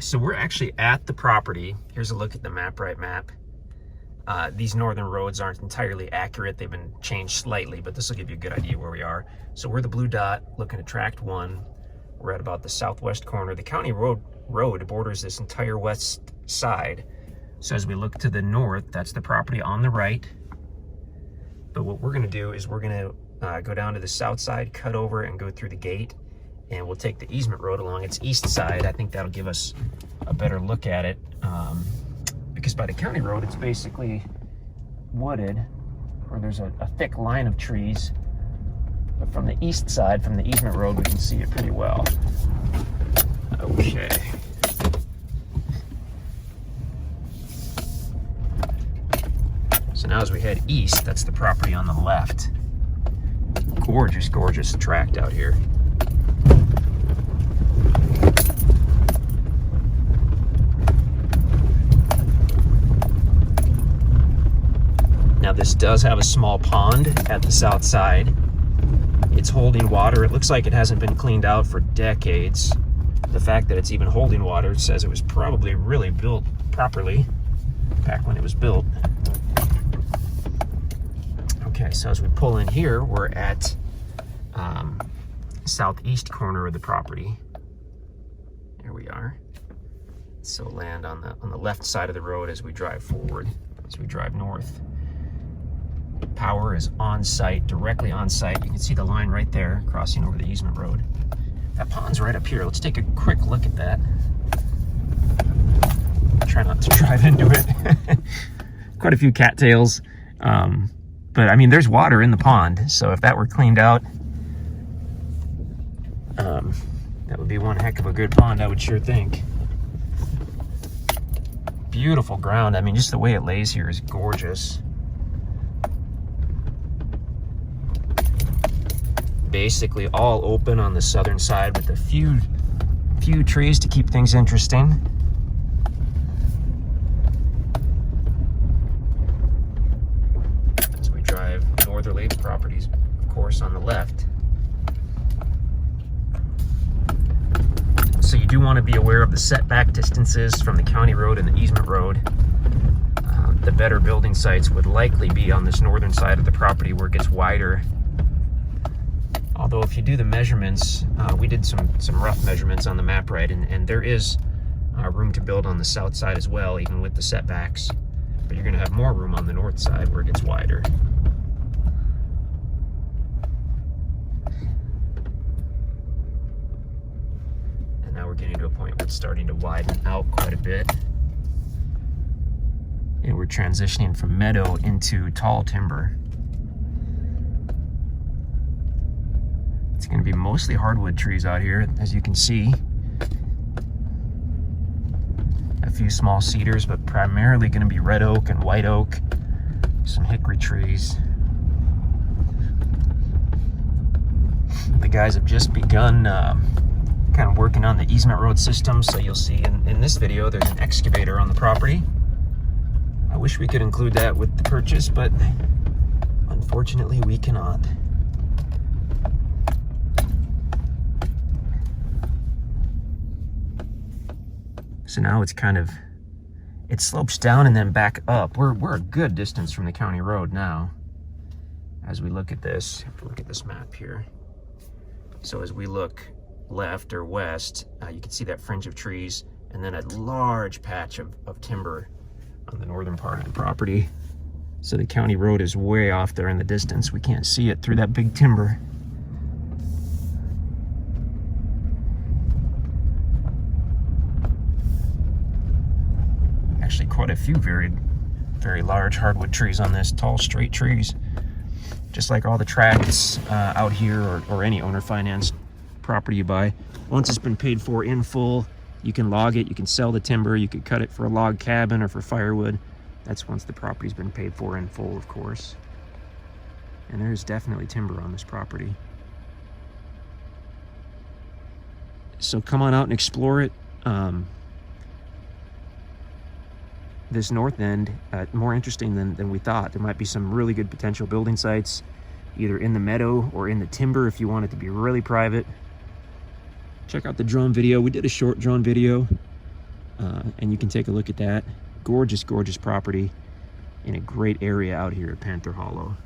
So we're actually at the property. Here's a look at the MapRight map. These northern roads aren't entirely accurate. They've been changed slightly, but this will give you a good idea where we are. So we're the blue dot looking at tract 1. We're at about the southwest corner. The county road borders this entire west side. So as we look to the north, that's the property on the right. But what we're gonna do is we're gonna go down to the south side, cut over and go through the gate, and we'll take the easement road along its east side. I think that'll give us a better look at it. Because by the county road, it's basically wooded, or there's a thick line of trees. But from the east side, from the easement road, we can see it pretty well. Okay. So now as we head east, that's the property on the left. Gorgeous, gorgeous tract out here. Now this does have a small pond at the south side. It's holding water. It looks like it hasn't been cleaned out for decades. The fact that it's even holding water says it was probably really built properly back when it was built. Okay, so as we pull in here, we're at southeast corner of the property. There we are. So land on the left side of the road as we drive forward, as we drive north. Power is on site, directly on site. You can see the line right there crossing over the easement road. That pond's right up here. Let's take a quick look at that. Try not to drive into it. Quite a few cattails. But I mean, there's water in the pond. So if that were cleaned out, that would be one heck of a good pond, I would sure think. Beautiful ground. I mean, just the way it lays here is gorgeous. Basically all open on the southern side with a few trees to keep things interesting. As we drive northerly, the properties, of course, on the left. So you do want to be aware of the setback distances from the county road and the easement road. The better building sites would likely be on this northern side of the property where it gets wider. Although if you do the measurements, we did some rough measurements on the MapRight, and there is room to build on the south side as well, even with the setbacks. But you're going to have more room on the north side where it gets wider. And now we're getting to a point where it's starting to widen out quite a bit. And we're transitioning from meadow into tall timber. It's going to be mostly hardwood trees out here, as you can see. A few small cedars, but primarily going to be red oak and white oak. Some hickory trees. The guys have just begun kind of working on the easement road system, so you'll see in this video there's an excavator on the property. I wish we could include that with the purchase, but unfortunately we cannot. So now it's kind of, it slopes down and then back up. We're a good distance from the county road now. As we look at this, look at this map here. So as we look left or west, you can see that fringe of trees and then a large patch of timber on the northern part of the property. So the county road is way off there in the distance. We can't see it through that big timber. Actually quite a few very large hardwood trees on this, tall straight trees, just like all the tracts out here or any owner financed property you buy. Once it's been paid for in full, you can log it, you can sell the timber, you could cut it for a log cabin or for firewood. That's once the property's been paid for in full, of course. And there's definitely timber on this property. So come on out and explore it. This north end, more interesting than we thought. There might be some really good potential building sites, either in the meadow or in the timber if you want it to be really private. Check out the drone video. We did a short drone video And you can take a look at that. Gorgeous, gorgeous property in a great area out here at Panther Hollow.